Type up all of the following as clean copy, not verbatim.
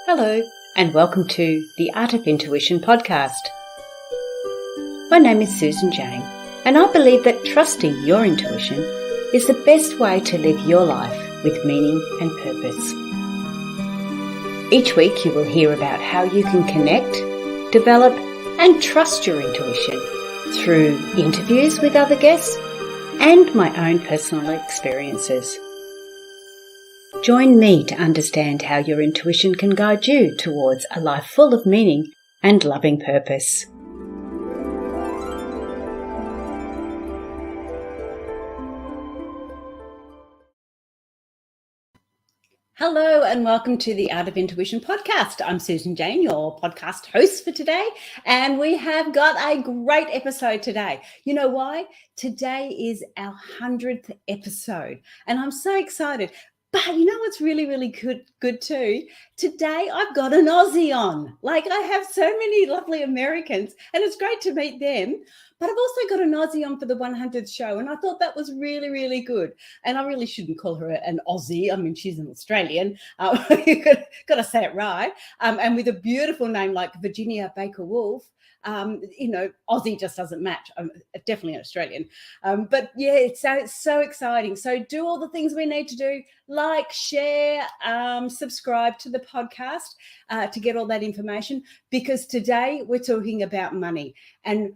Hello, and welcome to the Art of Intuition podcast. My name is Susan Jane, and I believe that trusting your intuition is the best way to live your life with meaning and purpose. Each week you will hear about how you can connect, develop, and trust your intuition through interviews with other guests and my own personal experiences. Join me to understand how your intuition can guide you towards a life full of meaning and loving purpose. Hello and welcome to the Art of Intuition podcast. I'm Susan Jane, your podcast host for today, and we have got a great episode today. You know why? Today is our 100th episode, and I'm so excited. But you know what's really good too? Today I've got an Aussie on. Like, I have so many lovely Americans, and it's great to meet them. But I've also got an Aussie on for the 100th show, and I thought that was really good. And I really shouldn't call her an Aussie. I mean, she's an Australian. You've got to say it right. And with a beautiful name like Virginia Baker-Woolf, Aussie just doesn't match. I'm definitely an Australian. But yeah, it's so exciting. So do all the things we need to do, like, share, subscribe to the podcast to get all that information, because today we're talking about money. And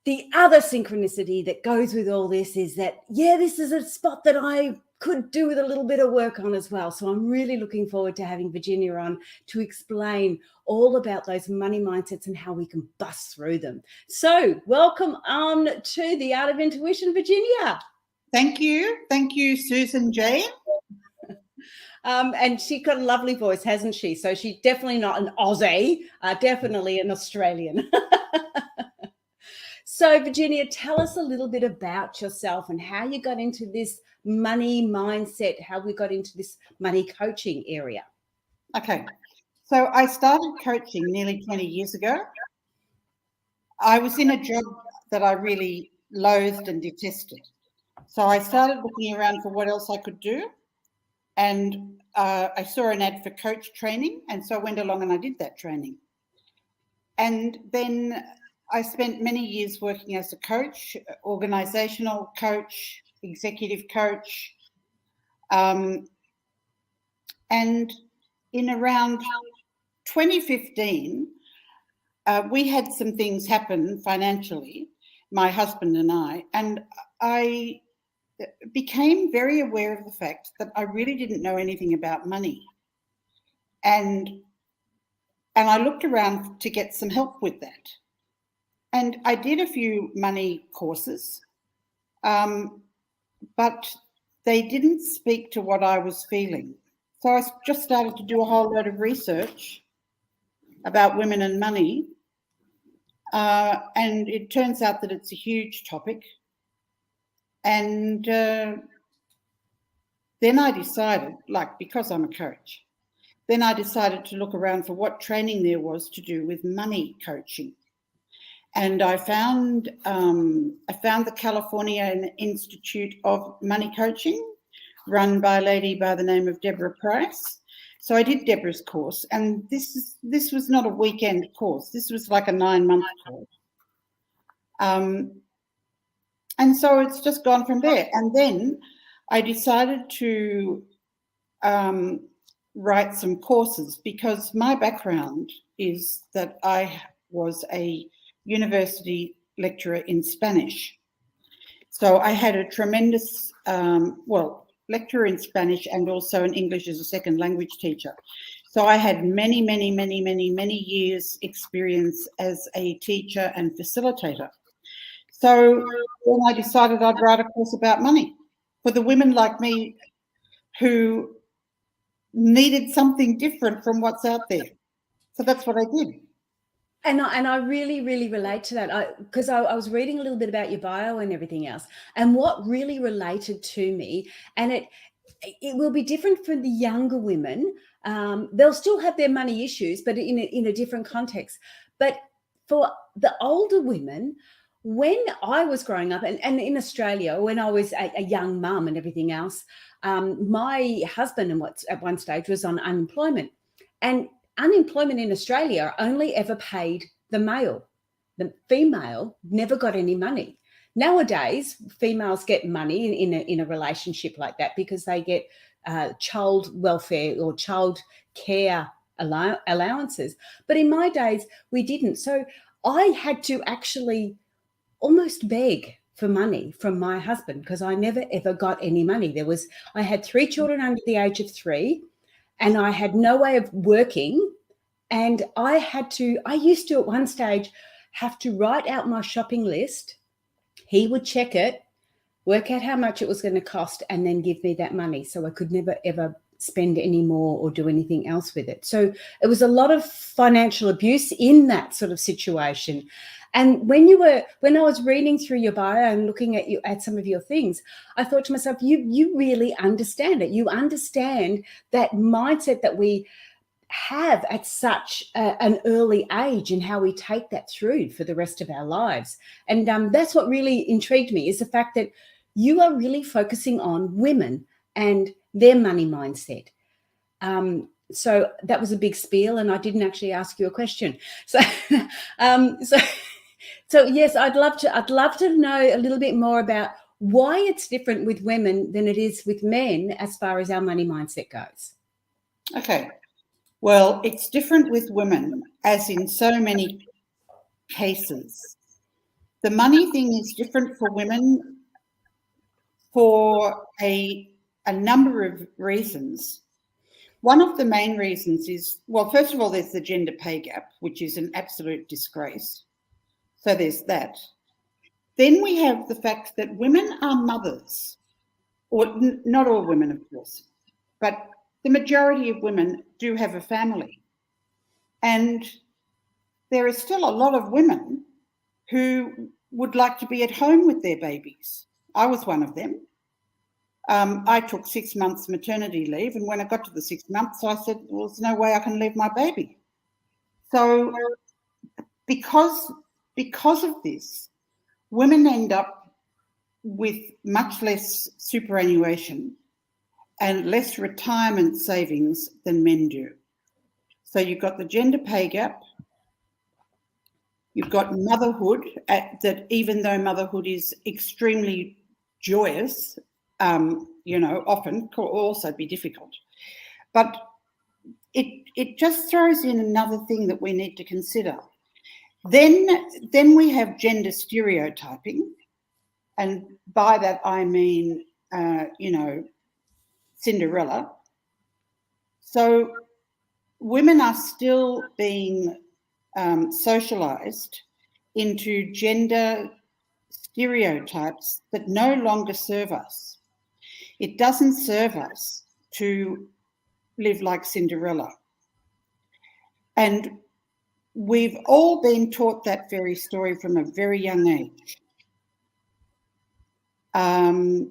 the other synchronicity that goes with all this is that, this is a spot that I could do with a little bit of work on as well. So I'm really looking forward to having Virginia on to explain all about those money mindsets and how we can bust through them. So welcome on to the Art of Intuition, Virginia. Thank you. Thank you, Susan Jane. And she's got a lovely voice, hasn't she? So she's definitely not an Aussie, definitely an Australian. So, Virginia, tell us a little bit about yourself and how you got into this money mindset, how we got into this money coaching area. Okay. So I started coaching nearly 20 years ago. I was in a job that I really loathed and detested. So I started looking around for what else I could do. And I saw an ad for coach training. And so I went along and I did that training. And then I spent many years working as a coach, organizational coach, executive coach. And in around 2015, we had some things happen financially, my husband and I became very aware of the fact that I really didn't know anything about money. And I looked around to get some help with that. And I did a few money courses, but they didn't speak to what I was feeling. So I just started to do a whole load of research about women and money. And it turns out that it's a huge topic. And then I decided, because I'm a coach, then I decided to look around for what training there was to do with money coaching. And I found the California Institute of Money Coaching, run by a lady by the name of Deborah Price. So I did Deborah's course, and this was not a weekend course. This was like a 9-month course. And so it's just gone from there. And then I decided to write some courses, because my background is that I was a university lecturer in Spanish. So I had a tremendous, lecturer in Spanish and also an English as a second language teacher. So I had many years experience as a teacher and facilitator. So then I decided I'd write a course about money for the women like me who needed something different from what's out there. So that's what I did. And I really relate to that, because I was reading a little bit about your bio and everything else, and what really related to me, and it will be different for the younger women. They'll still have their money issues, but in a different context. But for the older women, when I was growing up, and in Australia, when I was a young mum and everything else, my husband at one stage was on unemployment. And unemployment in Australia only ever paid the male. The female never got any money. Nowadays, females get money in a relationship like that because they get child welfare or child care allowances. But in my days, we didn't. So I had to actually almost beg for money from my husband because I never ever got any money. I had 3 children under the age of 3, and I had no way of working. And I used to at one stage have to write out my shopping list. He would check it, work out how much it was going to cost, and then give me that money. So I could never, ever spend any more or do anything else with it. So it was a lot of financial abuse in that sort of situation. And when I was reading through your bio and looking at some of your things, I thought to myself, you really understand it. You understand that mindset that we have at such an early age and how we take that through for the rest of our lives. And that's what really intrigued me, is the fact that you are really focusing on women and their money mindset. So that was a big spiel, and I didn't actually ask you a question. So, so yes, I'd love to know a little bit more about why it's different with women than it is with men as far as our money mindset goes. Okay. Well, it's different with women, as in so many cases. The money thing is different for women for a number of reasons. One of the main reasons is, well, first of all, there's the gender pay gap, which is an absolute disgrace. So there's that. Then we have the fact that women are mothers, or not all women, of course, but the majority of women do have a family. And there are still a lot of women who would like to be at home with their babies. I was one of them. I took 6 months maternity leave, and when I got to the 6 months, I said, well, there's no way I can leave my baby. So because of this, women end up with much less superannuation and less retirement savings than men do. So you've got the gender pay gap. You've got motherhood, that even though motherhood is extremely joyous, often can also be difficult. But it just throws in another thing that we need to consider. Then we have gender stereotyping, and by that I mean, Cinderella. So women are still being socialized into gender stereotypes that no longer serve us. It doesn't serve us to live like Cinderella. And we've all been taught that very story from a very young age. And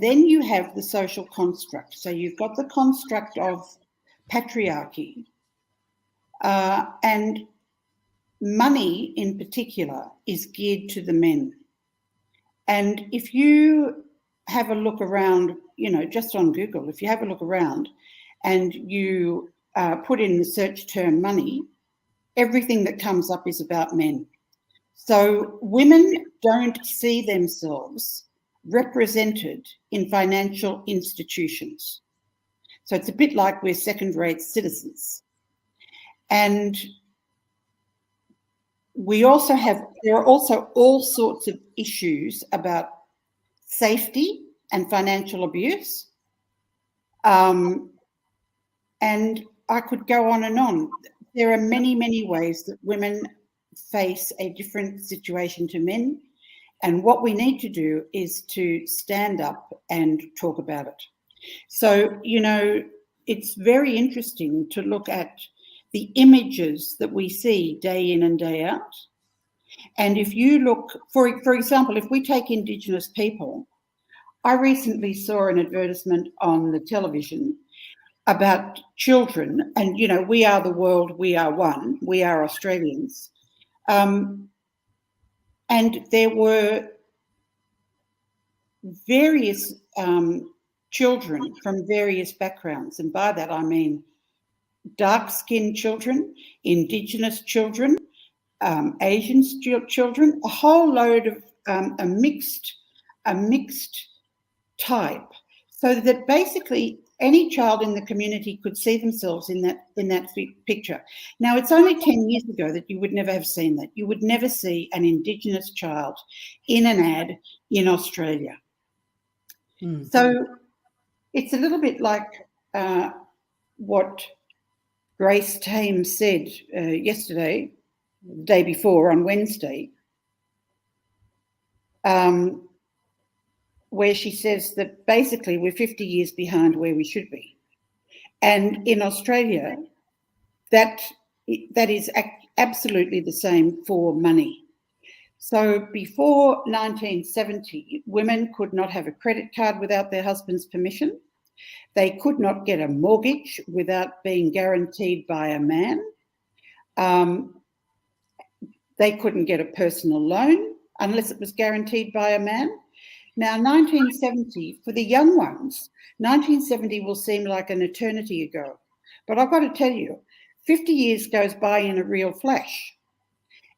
then you have the social construct. So you've got the construct of patriarchy, and money in particular is geared to the men. And if you have a look around, just on Google, if you have a look around and you put in the search term money, everything that comes up is about men. So women don't see themselves represented in financial institutions. So it's a bit like we're second-rate citizens. And there are also all sorts of issues about safety and financial abuse. And I could go on and on. There are many, many ways that women face a different situation to men. And what we need to do is to stand up and talk about it. So, it's very interesting to look at the images that we see day in and day out. And if you look, for example, if we take Indigenous people, I recently saw an advertisement on the television about children, and, we are the world, we are one, we are Australians. And there were various children from various backgrounds. And by that I mean dark-skinned children, Indigenous children, Asian children, a whole load of a mixed type, so that basically any child in the community could see themselves in that picture. Now, it's only 10 years ago that you would never have seen that. You would never see an Indigenous child in an ad in Australia. Mm. So it's a little bit like what Grace Tame said yesterday, the day before, on Wednesday, where she says that basically we're 50 years behind where we should be. And in Australia, that is absolutely the same for money. So before 1970, women could not have a credit card without their husband's permission. They could not get a mortgage without being guaranteed by a man. They couldn't get a personal loan unless it was guaranteed by a man. Now, 1970, for the young ones, 1970 will seem like an eternity ago. But I've got to tell you, 50 years goes by in a real flash.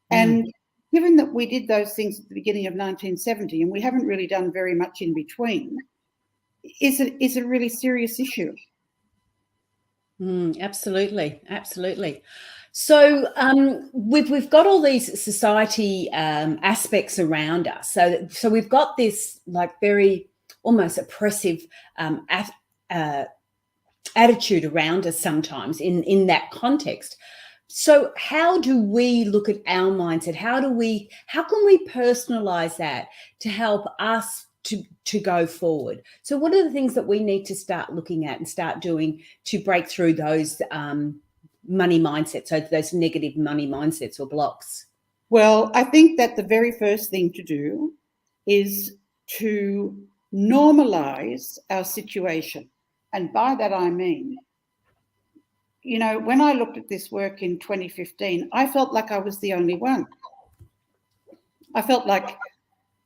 And given that we did those things at the beginning of 1970 and we haven't really done very much in between, is a really serious issue. Absolutely, absolutely. So we've got all these society aspects around us. So we've got this like very almost oppressive attitude around us sometimes in that context. So how do we look at our mindset? How can we personalize that to help us to go forward? So what are the things that we need to start looking at and start doing to break through those money mindsets, so those negative money mindsets or blocks? Well, I think that the very first thing to do is to normalize our situation. And by that I mean, you know, when I looked at this work in 2015, I felt like I was the only one. I felt like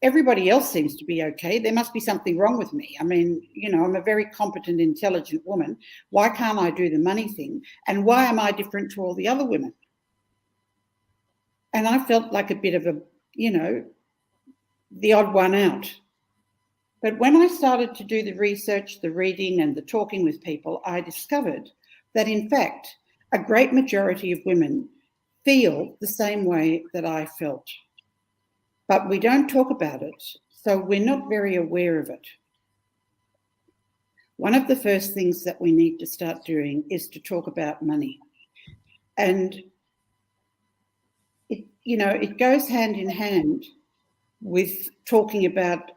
everybody else seems to be okay. There must be something wrong with me. I mean, you know, I'm a very competent, intelligent woman. Why can't I do the money thing? And why am I different to all the other women? And I felt like a bit of a, you know, the odd one out. But when I started to do the research, the reading and the talking with people, I discovered that, in fact, a great majority of women feel the same way that I felt. But we don't talk about it, so we're not very aware of it. One of the first things that we need to start doing is to talk about money. And it goes hand in hand with talking about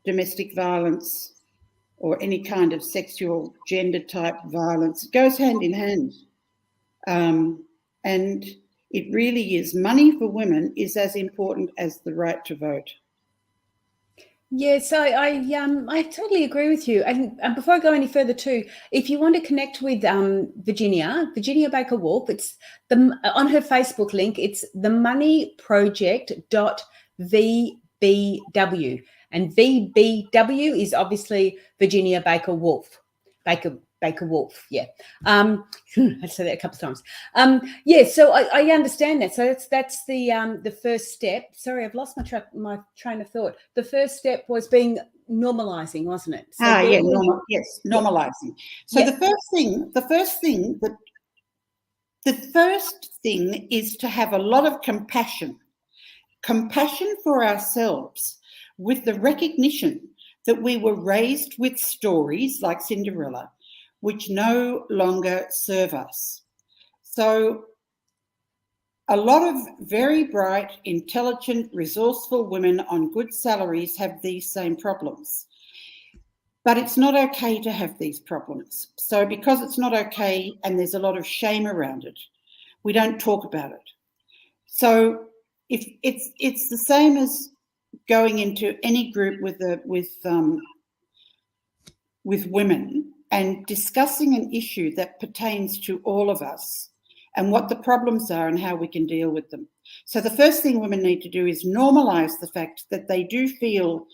domestic violence or any kind of sexual gender type violence. It goes hand in hand. And it really is. Money for women is as important as the right to vote. Yes, I totally agree with you. And before I go any further too, if you want to connect with Virginia Baker-Woolf, it's on her Facebook link, it's themoneyproject.vbw. And VBW is obviously Virginia Baker-Woolf. Baker-Woolf, yeah. I said that a couple of times. So I understand that. So that's the first step. Sorry, I've lost my train of thought. The first step was normalizing, wasn't it? So normalizing. So yeah. the first thing is to have a lot of compassion for ourselves, with the recognition that we were raised with stories like Cinderella, which no longer serve us. So a lot of very bright, intelligent, resourceful women on good salaries have these same problems. But it's not okay to have these problems. So because it's not okay and there's a lot of shame around it, we don't talk about it. So if it's the same as going into any group with women and discussing an issue that pertains to all of us and what the problems are and how we can deal with them. So the first thing women need to do is normalize the fact that they do feel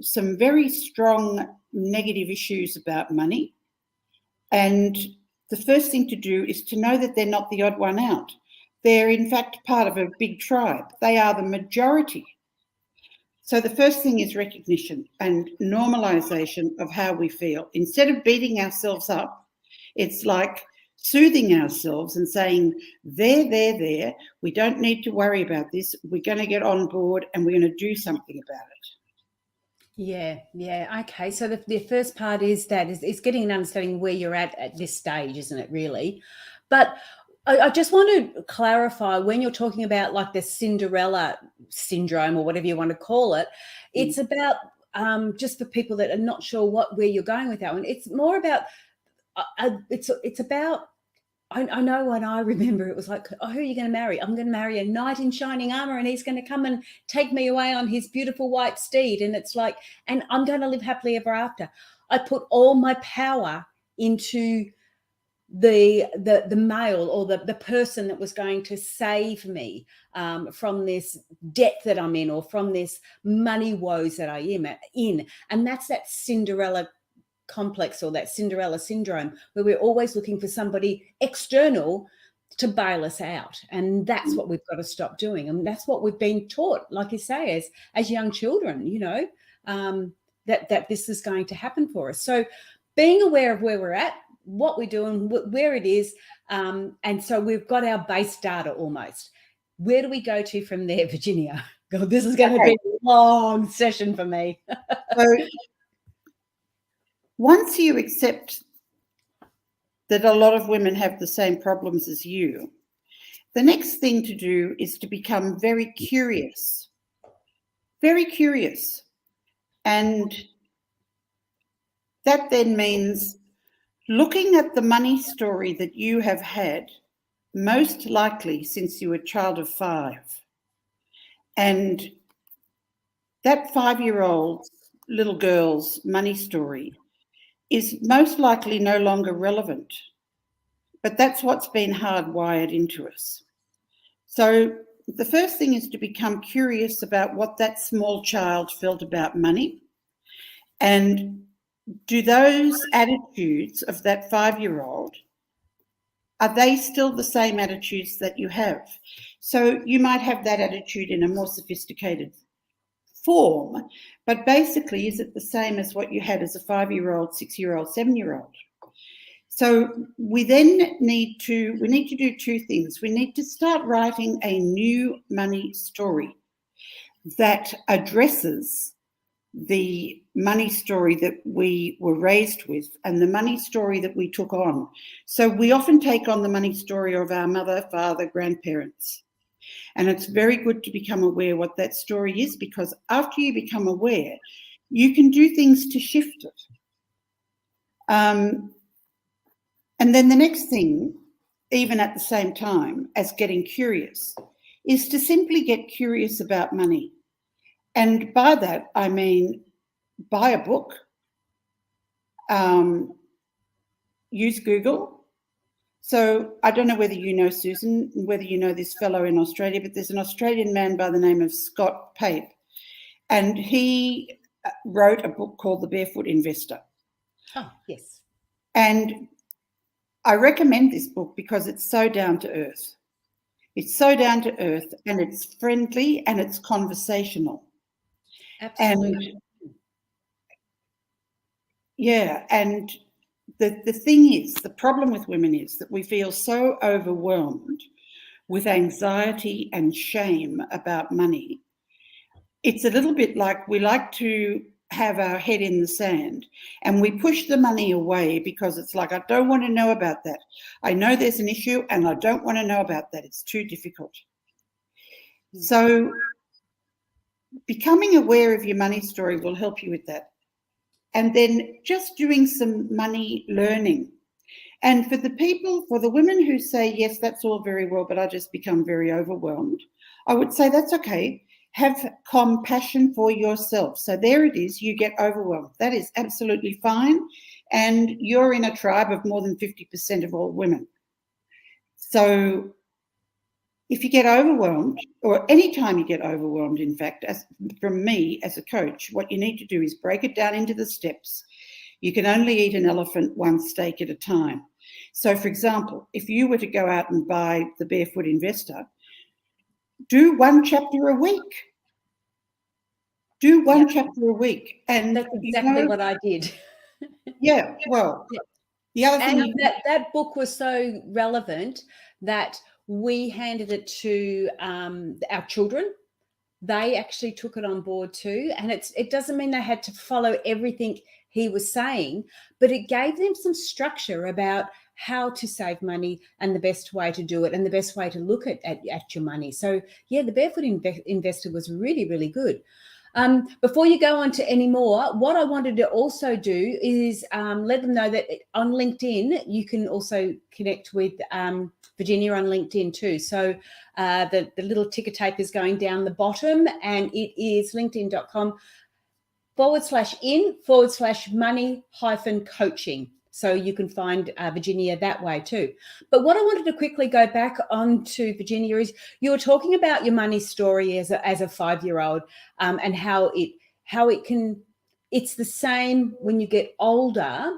some very strong negative issues about money. And the first thing to do is to know that they're not the odd one out. They're in fact part of a big tribe. They are the majority. So the first thing is recognition and normalization of how we feel. Instead of beating ourselves up, it's like soothing ourselves and saying, there, we don't need to worry about this. We're going to get on board and we're going to do something about it. Yeah. Okay. So the first part is getting an understanding where you're at this stage, isn't it, really? But I just want to clarify, when you're talking about like the Cinderella syndrome or whatever you want to call it, it's about just for people that are not sure where you're going with that one. It's more about it's about. I know when I remember it was like, oh, who are you going to marry? I'm going to marry a knight in shining armor and he's going to come and take me away on his beautiful white steed. And it's like, and I'm going to live happily ever after. I put all my power into the male or the person that was going to save me from this debt that I'm in or from this money woes that I am in. And that's that Cinderella complex or that Cinderella syndrome, where we're always looking for somebody external to bail us out. And that's what we've got to stop doing. And that's what we've been taught, like you say, as young children, that this is going to happen for us. So being aware of where we're at, what we're doing, where it is. And so we've got our base data almost. Where do we go to from there, Virginia? God, this is going to be a long session for me. So once you accept that a lot of women have the same problems as you, the next thing to do is to become very curious. Very curious. And that then means looking at the money story that you have had, most likely since you were a child of 5. And that 5-year-old little girl's money story is most likely no longer relevant. But that's what's been hardwired into us. So the first thing is to become curious about what that small child felt about money. And do those attitudes of that 5-year-old, are they still the same attitudes that you have? So you might have that attitude in a more sophisticated form, but basically, is it the same as what you had as a 5-year-old, 6-year-old, 7-year-old? So we then need to do 2 things. We need to start writing a new money story that addresses the money story that we were raised with and the money story that we took on. So we often take on the money story of our mother, father, grandparents. And it's very good to become aware what that story is, because after you become aware, you can do things to shift it. And then the next thing, even at the same time as getting curious, is to simply get curious about money. And by that, I mean, buy a book, use Google. So I don't know whether you know, Susan, whether you know this fellow in Australia, but there's an Australian man by the name of Scott Pape, and he wrote a book called The Barefoot Investor. Oh, yes. And I recommend this book because it's so down to earth. It's so down to earth, and it's friendly, and it's conversational. Absolutely. And the thing is, the problem with women is that we feel so overwhelmed with anxiety and shame about money. It's a little bit like we like to have our head in the sand and we push the money away because it's like, I don't want to know about that. I know there's an issue and I don't want to know about that. It's too difficult. So becoming aware of your money story will help you with that. And then just doing some money learning. And for the women who say, yes, that's all very well, but I just become very overwhelmed, I would say that's okay. Have compassion for yourself. So there it is, you get overwhelmed. That is absolutely fine. And you're in a tribe of more than 50% of all women. So if you get overwhelmed, or anytime you get overwhelmed, in fact, from me as a coach, what you need to do is break it down into the steps. You can only eat an elephant one steak at a time. So, for example, if you were to go out and buy the Barefoot Investor, do one chapter a week. Do one chapter a week. And that's exactly what I did. Yeah, well, the other thing... And that book was so relevant that we handed it to our children. They actually took it on board too. And it doesn't mean they had to follow everything he was saying, but it gave them some structure about how to save money and the best way to do it and the best way to look at your money. So, yeah, the Barefoot Investor was really, really good. Before you go on to any more, what I wanted to also do is let them know that on LinkedIn, you can also connect with Virginia on LinkedIn too. So the little ticker tape is going down the bottom, and it is linkedin.com/in/money-coaching. So you can find Virginia that way too. But what I wanted to quickly go back on to, Virginia, is you were talking about your money story as a 5-year-old, and how it's the same when you get older,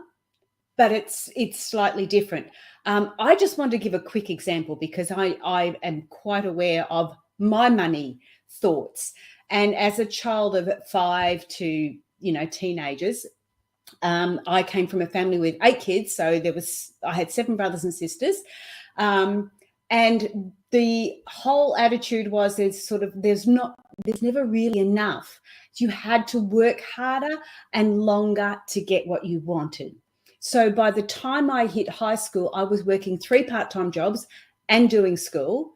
but it's slightly different. I just want to give a quick example because I am quite aware of my money thoughts. And as a child of 5 to teenagers, I came from a family with 8 kids, so I had 7 brothers and sisters, and the whole attitude was there's never really enough. You had to work harder and longer to get what you wanted. So by the time I hit high school, I was working 3 part-time jobs and doing school.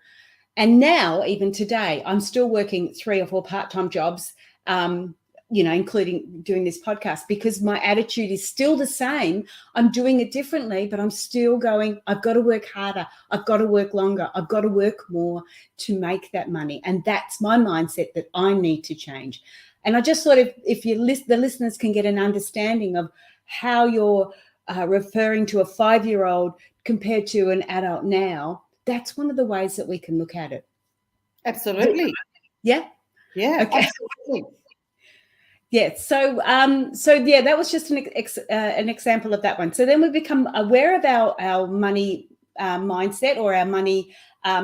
And now, even today, I'm still working 3 or 4 part-time jobs, including doing this podcast, because my attitude is still the same. I'm doing it differently, but I'm still going, I've got to work harder. I've got to work longer. I've got to work more to make that money. And that's my mindset that I need to change. And I just thought if the listeners can get an understanding of how you're referring to a 5-year-old compared to an adult now, that's one of the ways that we can look at it. Absolutely. Yeah? Yeah, okay. Absolutely. Yeah, so that was just an example of that one. So then we become aware of our money mindset or our money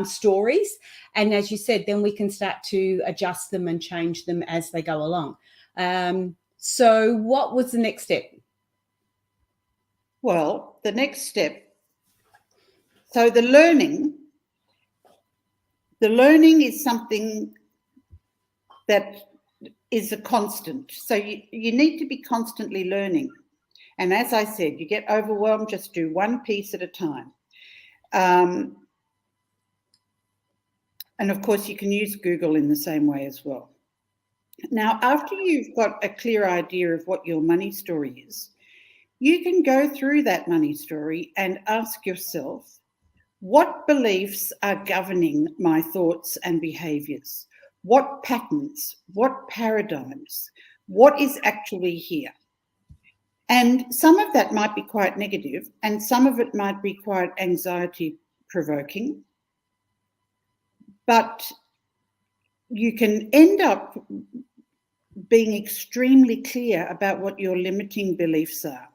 stories, and as you said, then we can start to adjust them and change them as they go along. So what was the next step? Well, the next step. So the learning is something that is a constant. So you need to be constantly learning. And as I said, you get overwhelmed, just do one piece at a time. And of course, you can use Google in the same way as well. Now, after you've got a clear idea of what your money story is, you can go through that money story and ask yourself, what beliefs are governing my thoughts and behaviours? What patterns, what paradigms, what is actually here? And some of that might be quite negative, and some of it might be quite anxiety-provoking. But you can end up being extremely clear about what your limiting beliefs are.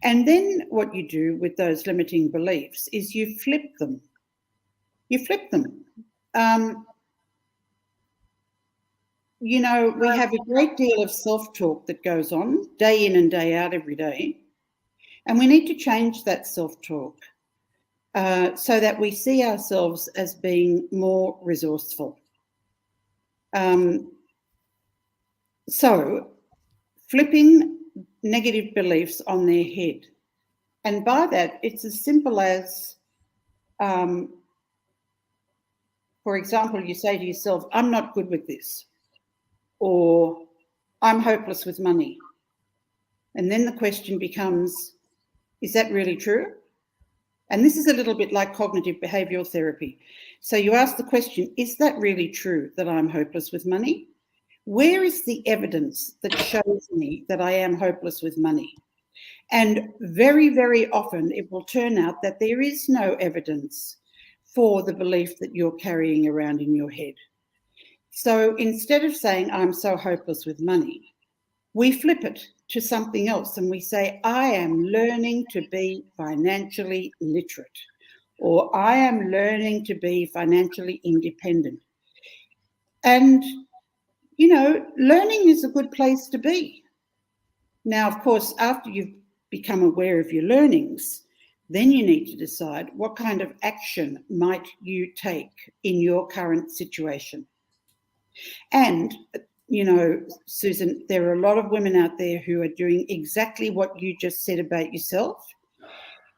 And then what you do with those limiting beliefs is you flip them. We have a great deal of self-talk that goes on day in and day out every day. And we need to change that self-talk so that we see ourselves as being more resourceful. So flipping negative beliefs on their head. And by that, it's as simple as, for example, you say to yourself, I'm not good with this, or I'm hopeless with money. And then the question becomes, is that really true? And this is a little bit like cognitive behavioural therapy. So you ask the question, is that really true that I'm hopeless with money? Where is the evidence that shows me that I am hopeless with money? And very, very often it will turn out that there is no evidence for the belief that you're carrying around in your head. So instead of saying, I'm so hopeless with money, we flip it to something else and we say, I am learning to be financially literate, or I am learning to be financially independent. And, you know, learning is a good place to be. Now, of course, after you've become aware of your learnings, then you need to decide what kind of action might you take in your current situation. And, you know, Susan, there are a lot of women out there who are doing exactly what you just said about yourself,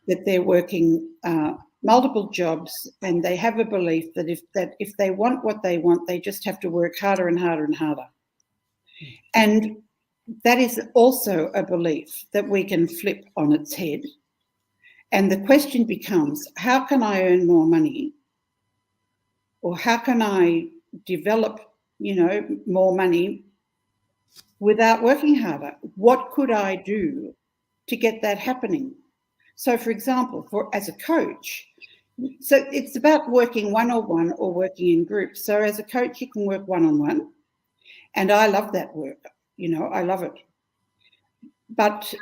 that they're working multiple jobs and they have a belief that if they want what they want, they just have to work harder and harder and harder. And that is also a belief that we can flip on its head. And the question becomes, how can I earn more money? Or how can I develop, you know, more money without working harder? What could I do to get that happening? So, for example, as a coach, so it's about working one-on-one or working in groups. So as a coach, you can work one-on-one. And I love that work. You know, I love it. But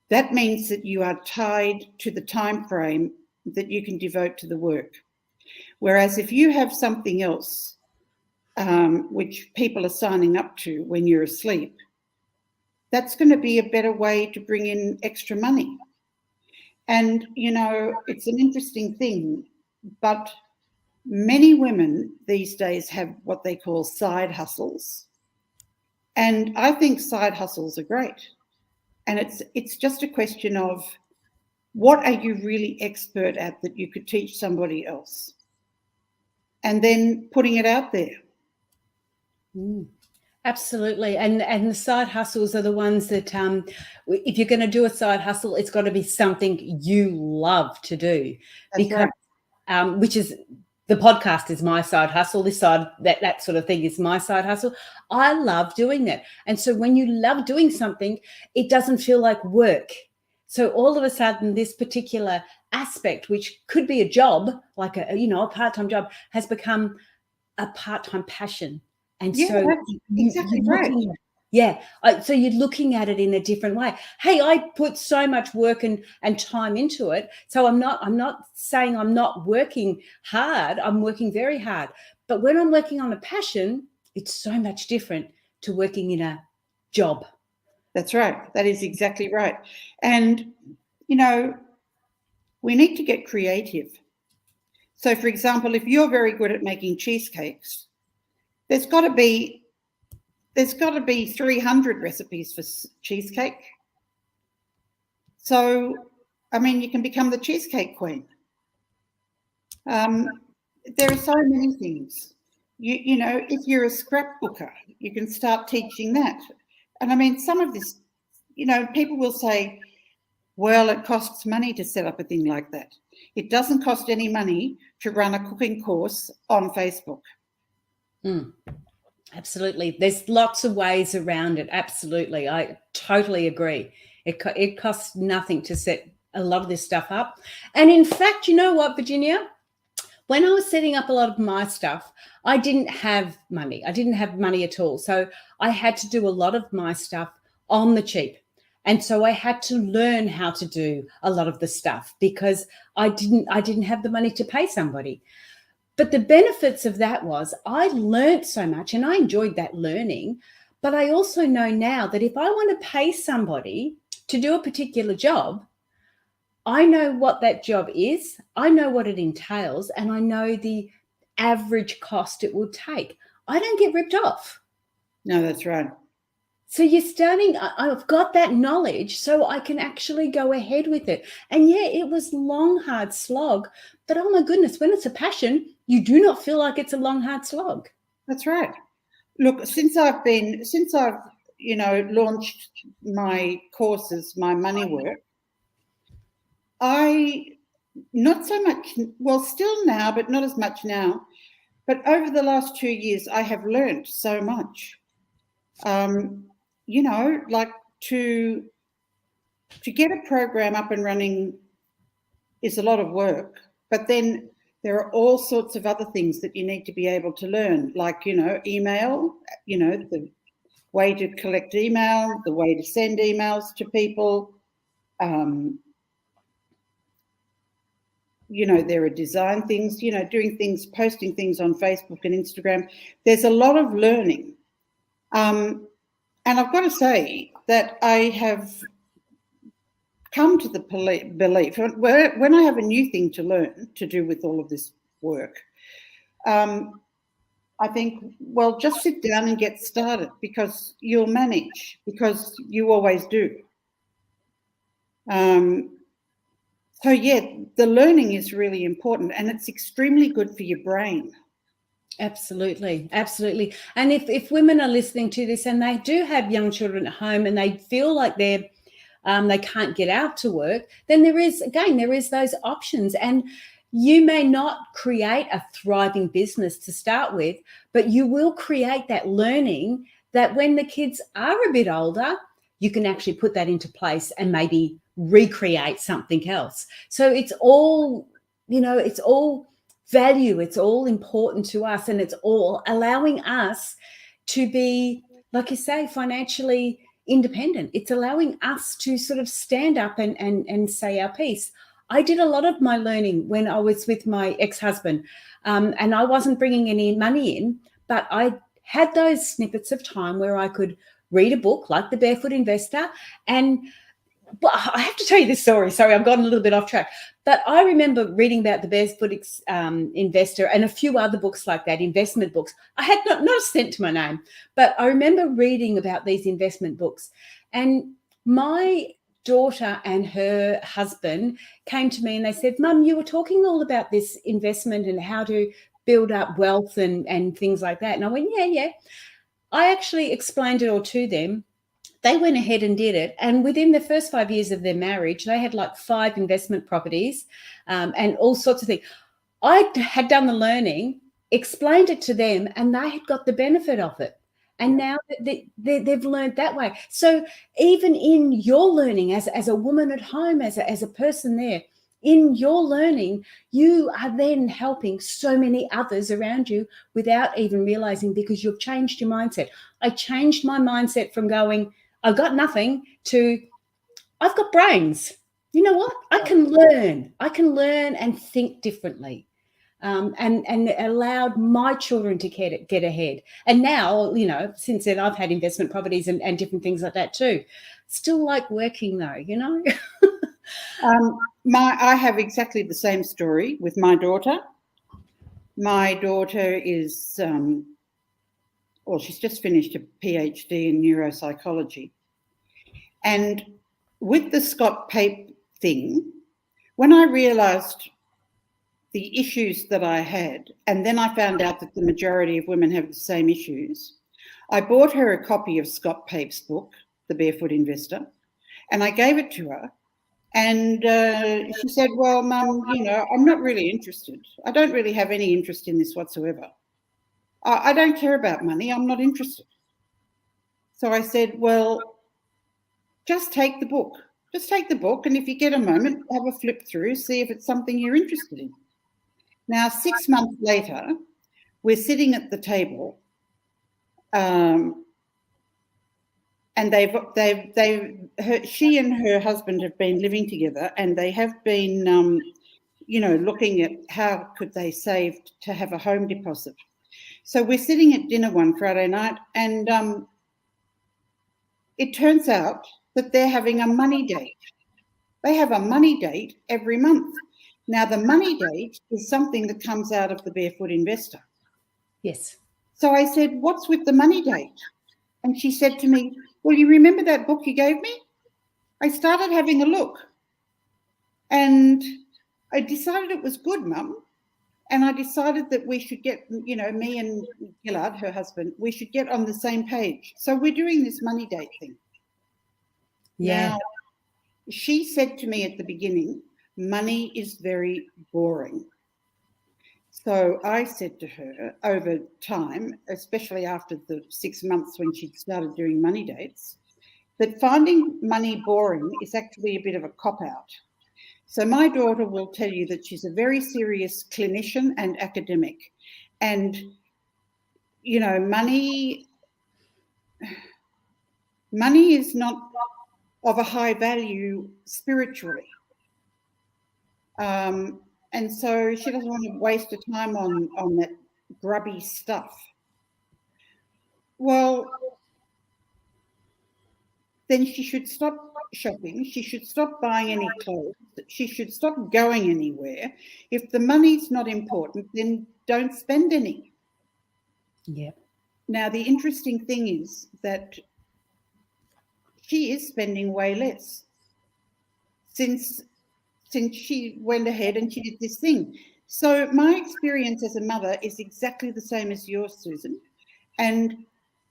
that means that you are tied to the time frame that you can devote to the work. Whereas if you have something else, which people are signing up to when you're asleep, that's going to be a better way to bring in extra money. And, you know, it's an interesting thing, but many women these days have what they call side hustles. And I think side hustles are great. And it's just a question of what are you really expert at that you could teach somebody else? And then putting it out there. Absolutely. And the side hustles are the ones that if you're going to do a side hustle, it's got to be something you love to do. That's because right. Which is, the podcast is my side hustle. This side, that sort of thing is my side hustle. I love doing that. And so when you love doing something, it doesn't feel like work. So all of a sudden, this particular aspect, which could be a job, like a part-time job, has become a part-time passion. And yeah, so that's exactly right. So you're looking at it in a different way. Hey, I put so much work and time into it. So I'm not saying I'm not working hard. I'm working very hard. But when I'm working on a passion, it's so much different to working in a job. That's right. That is exactly right. And, you know, we need to get creative. So, for example, if you're very good at making cheesecakes, there's got to be 300 recipes for cheesecake. So, I mean, you can become the cheesecake queen. There are so many things. You know, if you're a scrapbooker, you can start teaching that. And I mean, some of this, you know, people will say, well, it costs money to set up a thing like that. It doesn't cost any money to run a cooking course on Facebook. Absolutely. There's lots of ways around it. Absolutely. I totally agree. It costs nothing to set a lot of this stuff up. And in fact, you know what, Virginia? When I was setting up a lot of my stuff, I didn't have money. I didn't have money at all. So I had to do a lot of my stuff on the cheap. And so I had to learn how to do a lot of the stuff because I didn't have the money to pay somebody. But the benefits of that was I learned so much and I enjoyed that learning. But I also know now that if I want to pay somebody to do a particular job, I know what that job is, I know what it entails, and I know the average cost it will take. I don't get ripped off. No, that's right. So you're starting, I've got that knowledge so I can actually go ahead with it. And yeah, it was long, hard slog, but oh my goodness, when it's a passion, you do not feel like it's a long, hard slog. That's right. Look, since I've you know, launched my courses, my money work, not so much, well, still now, but not as much now. But over the last 2 years, I have learned so much. You know, like to get a program up and running is a lot of work, but then There are all sorts of other things that you need to be able to learn, like, email, the way to collect email, the way to send emails to people. There are design things, doing things, posting things on Facebook and Instagram. There's a lot of learning. And I've got to say that I have come to the belief, when I have a new thing to learn to do with all of this work, I think, well, just sit down and get started, because you'll manage, because you always do. So, yeah, the learning is really important, and it's extremely good for your brain. Absolutely. Absolutely. And if women are listening to this and they do have young children at home and they feel like they can't get out to work, then there is those options. And you may not create a thriving business to start with, but you will create that learning that when the kids are a bit older, you can actually put that into place and maybe recreate something else. So it's all, it's all value. It's all important to us, and it's all allowing us to be, like you say, financially independent. It's allowing us to sort of stand up and say our piece. I did a lot of my learning when I was with my ex-husband, and I wasn't bringing any money in, but I had those snippets of time where I could read a book like The Barefoot Investor. But I have to tell you this story. Sorry, I've gotten a little bit off track. But I remember reading about The Barefoot Investor and a few other books like that, investment books. I had not a cent to my name, but I remember reading about these investment books. And my daughter and her husband came to me and they said, "Mum, you were talking all about this investment and how to build up wealth and things like that." And I went, yeah. I actually explained it all to them. They went ahead and did it. And within the first 5 years of their marriage, they had like 5 investment properties and all sorts of things. I had done the learning, explained it to them, and they had got the benefit of it. And now they've learned that way. So even in your learning as a woman at home, as a person there, in your learning, you are then helping so many others around you without even realizing, because you've changed your mindset. I changed my mindset from going, I've got nothing, to I've got brains. You know what? I can learn and think differently. And allowed my children to get ahead. And now, since then I've had investment properties and different things like that too. Still like working though, I have exactly the same story with my daughter. My daughter is, she's just finished a PhD in neuropsychology. And with the Scott Pape thing, when I realised the issues that I had, and then I found out that the majority of women have the same issues, I bought her a copy of Scott Pape's book, The Barefoot Investor, and I gave it to her. And she said, "Well, Mum, I'm not really interested. I don't really have any interest in this whatsoever. I don't care about money. I'm not interested." So I said, "Well, just take the book. Just take the book, and if you get a moment, have a flip through, see if it's something you're interested in." Now, 6 months later, we're sitting at the table, and she and her husband have been living together, and they have been, looking at how could they save to have a home deposit. So we're sitting at dinner one Friday night, and it turns out that they're having a money date. They have a money date every month. Now, the money date is something that comes out of the Barefoot Investor. Yes. So I said, "What's with the money date?" And she said to me, "Well, you remember that book you gave me?" I started having a look, and I decided it was good, Mum. And I decided that we should get, me and Gillard, her husband, we should get on the same page. So we're doing this money date thing. Yeah. Now, she said to me at the beginning, "Money is very boring." So I said to her over time, especially after the 6 months when she'd started doing money dates, that finding money boring is actually a bit of a cop-out. So my daughter will tell you that she's a very serious clinician and academic. And, you know, money is not of a high value spiritually. And so she doesn't want to waste her time on that grubby stuff. Well, then she should stop shopping. She should stop buying any clothes. She should stop going anywhere. If the money's not important, then don't spend any. Yeah. Now, the interesting thing is that she is spending way less since she went ahead and she did this thing. So my experience as a mother is exactly the same as yours, Susan. And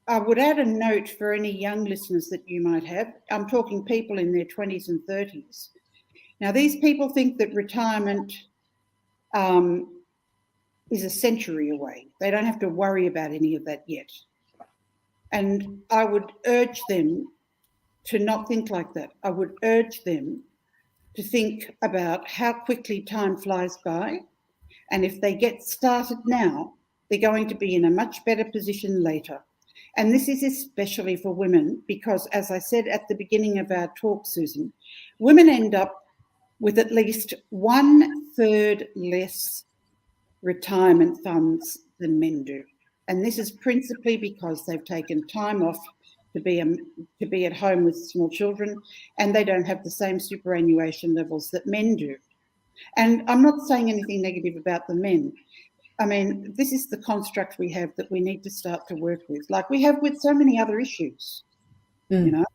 I would add a note for any young listeners that you might have. I'm talking people in their 20s and 30s. Now, these people think that retirement is a century away. They don't have to worry about any of that yet. And I would urge them to not think like that. I would urge them to think about how quickly time flies by. And if they get started now, they're going to be in a much better position later. And this is especially for women because, as I said at the beginning of our talk, Susan, women end up with at least 1/3 less retirement funds than men do. And this is principally because they've taken time off to be at home with small children, and they don't have the same superannuation levels that men do. And I'm not saying anything negative about the men. I mean, this is the construct we have that we need to start to work with, like we have with so many other issues, you know?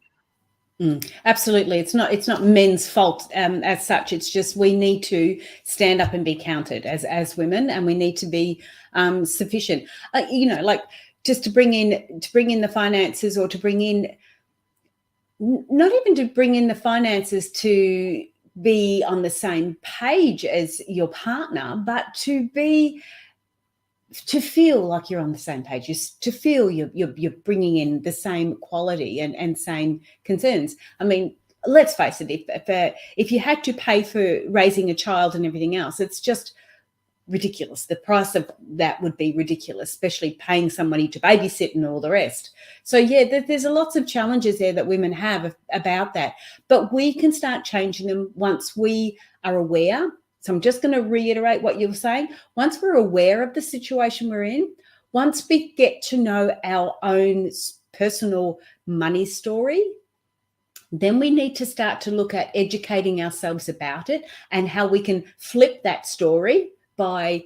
Absolutely. It's not men's fault as such. It's just we need to stand up and be counted as women, and we need to be sufficient. You know, like just to bring in the finances, or to bring in, not even to bring in the finances to be on the same page as your partner, but to feel like you're on the same page, to feel you're bringing in the same quality and same concerns. I mean, let's face it, if you had to pay for raising a child and everything else, it's just ridiculous. The price of that would be ridiculous, especially paying somebody to babysit and all the rest. So yeah, there's lots of challenges there that women have about that, but we can start changing them once we are aware. So I'm just going to reiterate what you were saying. Once we're aware of the situation we're in, once we get to know our own personal money story, then we need to start to look at educating ourselves about it and how we can flip that story by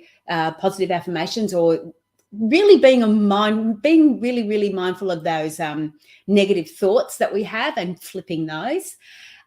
positive affirmations, or really being really mindful of those negative thoughts that we have and flipping those.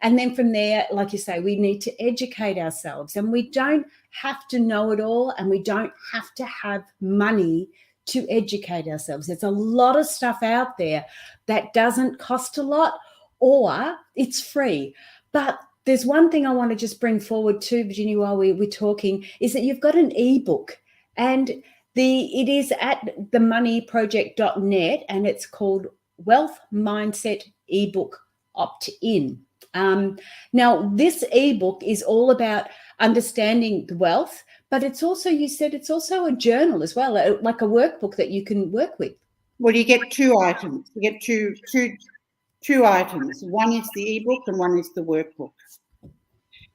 And then from there, like you say, we need to educate ourselves, and we don't have to know it all, and we don't have to have money to educate ourselves. There's a lot of stuff out there that doesn't cost a lot, or it's free. But there's one thing I want to just bring forward too, Virginia, while we're talking, is that you've got an ebook, and it is at themoneyproject.net, and it's called Wealth Mindset Ebook Opt-in. Now, this ebook is all about understanding the wealth, but it's also, you said it's also a journal as well, like a workbook that you can work with. Well, you get two items. You get two items. One is the ebook and one is the workbook.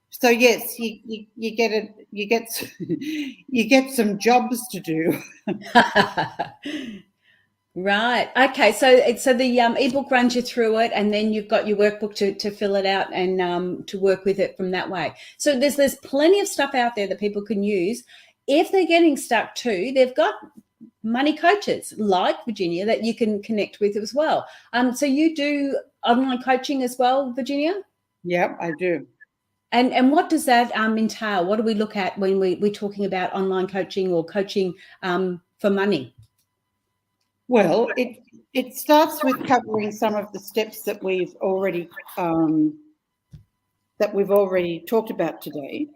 So yes, you get some jobs to do. Right. Okay. So the ebook runs you through it, and then you've got your workbook to fill it out and to work with it from that way. So there's plenty of stuff out there that people can use. If they're getting stuck too, they've got money coaches like Virginia that you can connect with as well. So you do online coaching as well, Virginia? Yeah, I do. And what does that entail? What do we look at when we're talking about online coaching or coaching for money? Well, it starts with covering some of the steps that we've already talked about today.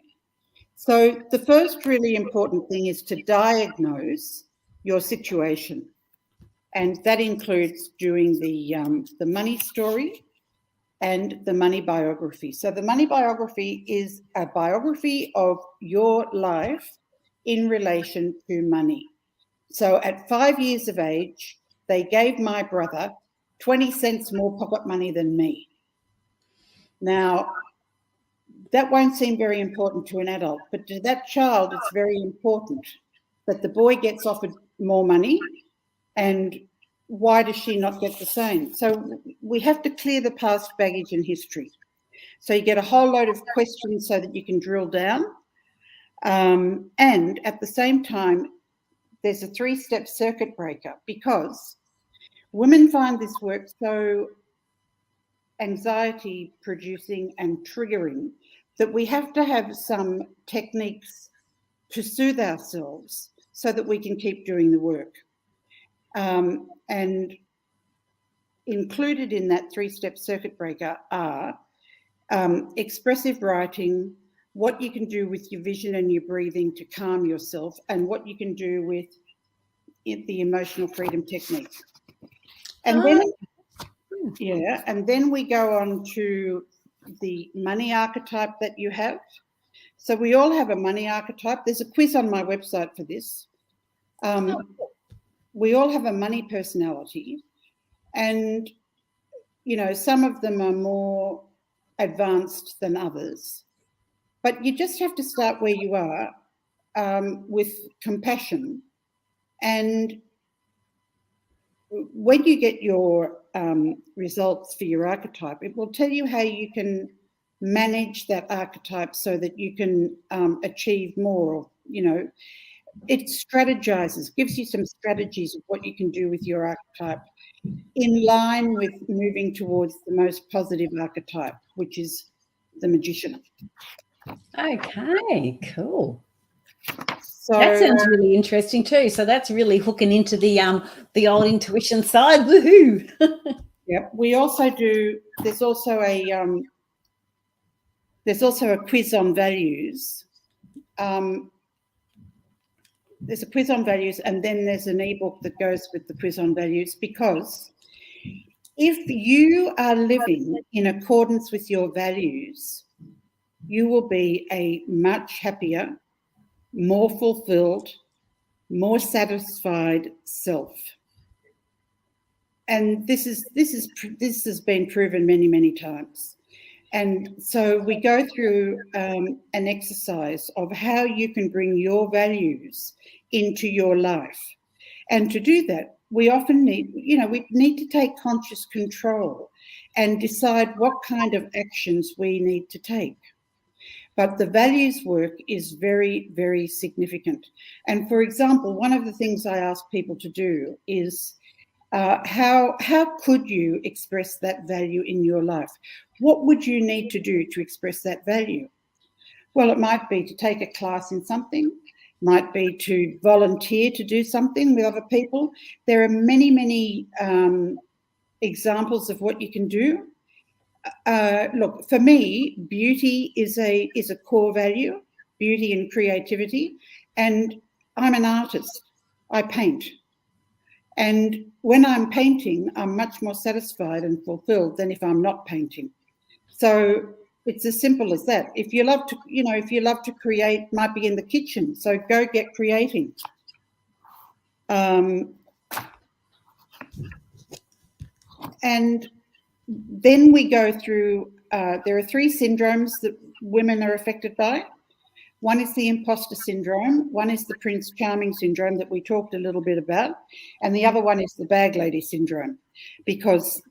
So the first really important thing is to diagnose your situation, and that includes doing the money story, and the money biography. So the money biography is a biography of your life in relation to money. So at 5 years of age, they gave my brother 20 cents more pocket money than me. Now, that won't seem very important to an adult, but to that child, it's very important that the boy gets offered more money, and why does she not get the same? So we have to clear the past baggage and history. So you get a whole load of questions so that you can drill down. And at the same time, there's a 3-step circuit breaker, because women find this work so anxiety producing and triggering that we have to have some techniques to soothe ourselves so that we can keep doing the work. And included in that 3-step circuit breaker are expressive writing, what you can do with your vision and your breathing to calm yourself, and what you can do with the emotional freedom technique. And then we go on to the money archetype that you have. So we all have a money archetype. There's a quiz on my website for this. We all have a money personality, and some of them are more advanced than others, but you just have to start where you are, with compassion. And when you get your results for your archetype, it will tell you how you can manage that archetype so that you can achieve more. It strategizes, gives you some strategies of what you can do with your archetype in line with moving towards the most positive archetype, which is the magician. Okay, cool. So that sounds really interesting too. So that's really hooking into the old intuition side. Woohoo! Yep. We also do. There's also a quiz on values. There's a quiz on values, and then there's an ebook that goes with the quiz on values, because if you are living in accordance with your values, you will be a much happier, more fulfilled, more satisfied self. And this has been proven many, many times. And so we go through an exercise of how you can bring your values into your life. And to do that, we often need to take conscious control and decide what kind of actions we need to take. But the values work is very, very significant. And for example, one of the things I ask people to do is, how could you express that value in your life? What would you need to do to express that value? Well, it might be to take a class in something, might be to volunteer to do something with other people. There are many, many examples of what you can do. Look, for me, beauty is a core value, beauty and creativity. And I'm an artist. I paint. And when I'm painting, I'm much more satisfied and fulfilled than if I'm not painting. So it's as simple as that. If you love to create, might be in the kitchen. So go get creating. And then we go through, there are 3 syndromes that women are affected by. One is the imposter syndrome, one is the Prince Charming syndrome that we talked a little bit about, and the other one is the bag lady syndrome, because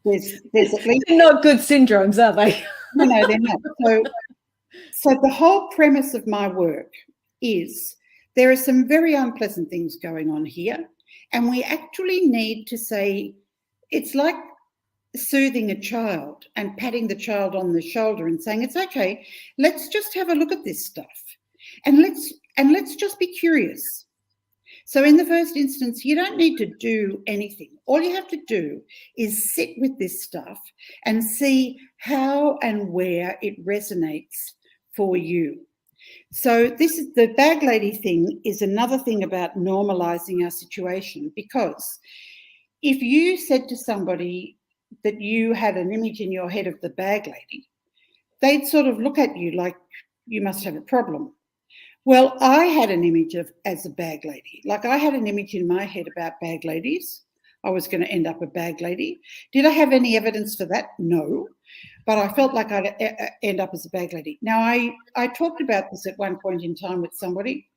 there's at least... They're not good syndromes, are they? No, they're not. So the whole premise of my work is there are some very unpleasant things going on here, and we actually need to say, it's like soothing a child and patting the child on the shoulder and saying, it's okay, let's just have a look at this stuff, and let's just be curious. So in the first instance, you don't need to do anything. All you have to do is sit with this stuff and see how and where it resonates for you. So this is the bag lady thing, is another thing about normalizing our situation, because if you said to somebody, that you had an image in your head of the bag lady, they'd sort of look at you like you must have a problem. Well, I had an image as a bag lady. Like, I had an image in my head about bag ladies. I was going to end up a bag lady. Did I have any evidence for that? No. But I felt like I'd end up as a bag lady. Now, I talked about this at one point in time with somebody,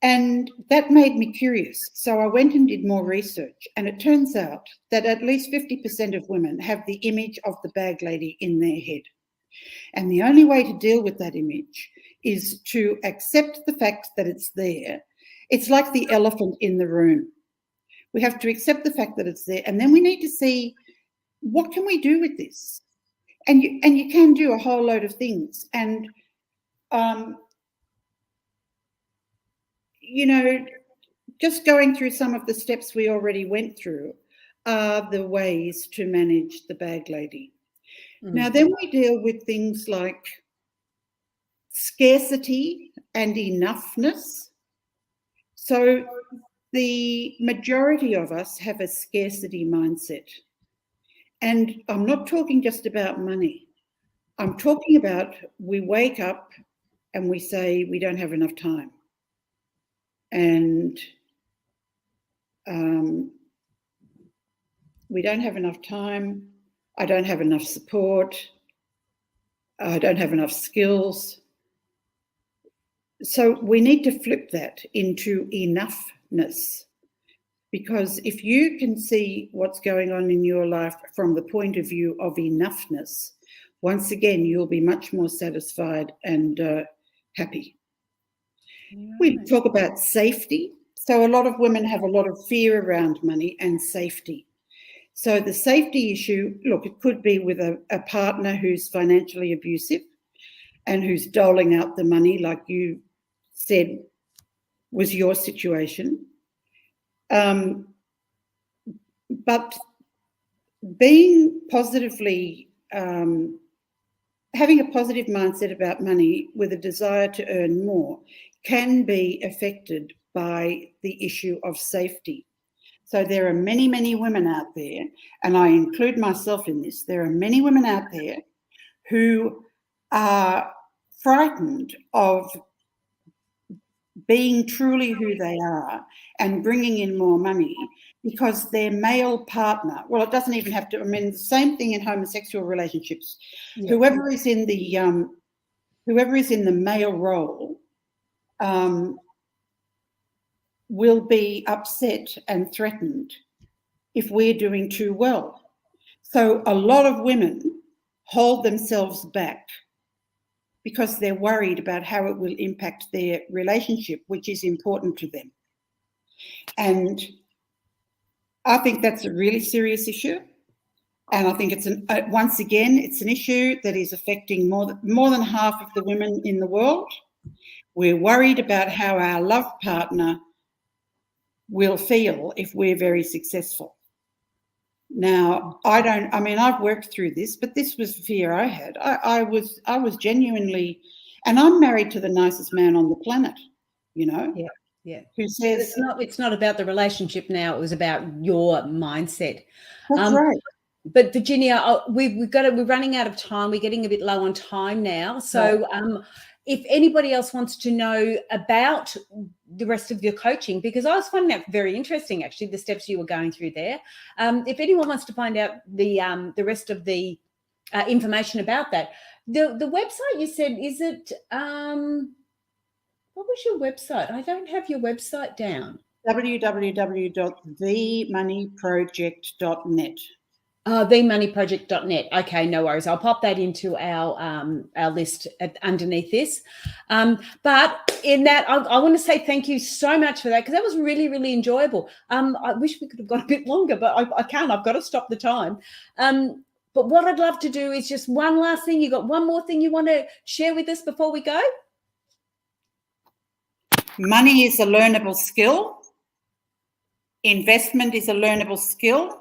and that made me curious. So I went and did more research, and it turns out that at least 50% of women have the image of the bag lady in their head. And the only way to deal with that image is to accept the fact that it's there. It's like the elephant in the room. We have to accept the fact that it's there, and then we need to see, what can we do with this? And you can do a whole load of things. And you know, just going through some of the steps we already went through are the ways to manage the bag lady. Mm-hmm. Now, then we deal with things like scarcity and enoughness. So the majority of us have a scarcity mindset. And I'm not talking just about money. I'm talking about, we wake up and we say we don't have enough time. And we don't have enough time. I don't have enough support. I don't have enough skills. So we need to flip that into enoughness, because if you can see what's going on in your life from the point of view of enoughness, once again, you'll be much more satisfied and happy. Right. We talk about safety. So a lot of women have a lot of fear around money and safety. So the safety issue, look, it could be with a partner who's financially abusive and who's doling out the money, like you said was your situation. But being positively, having a positive mindset about money with a desire to earn more can be affected by the issue of safety. So there are many, many women out there, and I include myself in this, there are many women out there who are frightened of being truly who they are and bringing in more money because their male partner, well, it doesn't even have to, I mean, the same thing in homosexual relationships. Yeah. Whoever is in the male role will be upset and threatened if we're doing too well. So a lot of women hold themselves back because they're worried about how it will impact their relationship, which is important to them. And I think that's a really serious issue. And I think it's once again, it's an issue that is affecting more than half of the women in the world. We're worried about how our love partner will feel if we're very successful. Now, I've worked through this, but this was fear I had. I was genuinely, and I'm married to the nicest man on the planet, you know. Yeah. Who says it's not about the relationship now, it was about your mindset. That's right. But Virginia, we're running out of time. We're getting a bit low on time now. So if anybody else wants to know about the rest of your coaching, because I was finding that very interesting, actually, the steps you were going through there. If anyone wants to find out the rest of the information about that, the website you said, is it, what was your website? I don't have your website down. www.themoneyproject.net. Themoneyproject.net. Okay, no worries. I'll pop that into our list underneath this. But in that, I want to say thank you so much for that, because that was really, really enjoyable. I wish we could have got a bit longer, but I can't. I've got to stop the time. But what I'd love to do is just one last thing. You got one more thing you want to share with us before we go? Money is a learnable skill. Investment is a learnable skill.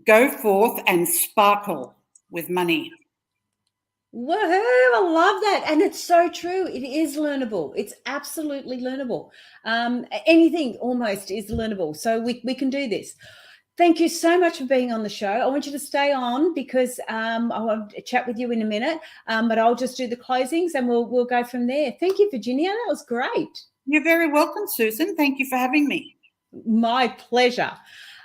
Go forth and sparkle with money. Woohoo! I love that. And it's so true. It is learnable. It's absolutely learnable. Anything almost is learnable. So we can do this. Thank you so much for being on the show. I want you to stay on because I want to chat with you in a minute, but I'll just do the closings and we'll go from there. Thank you, Virginia. That was great. You're very welcome, Susan. Thank you for having me. My pleasure.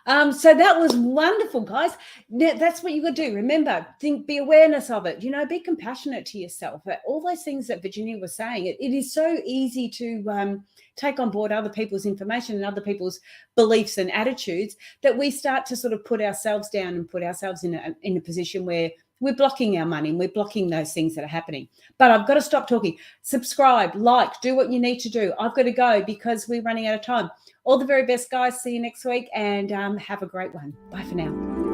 So that was wonderful, guys. That's what you got to do. Remember, be awareness of it. Be compassionate to yourself. All those things that Virginia was saying, it is so easy to take on board other people's information and other people's beliefs and attitudes that we start to sort of put ourselves down and put ourselves in a position where we're blocking our money and we're blocking those things that are happening. But I've got to stop talking. Subscribe, like, do what you need to do. I've got to go because we're running out of time. All the very best, guys. See you next week and have a great one. Bye for now.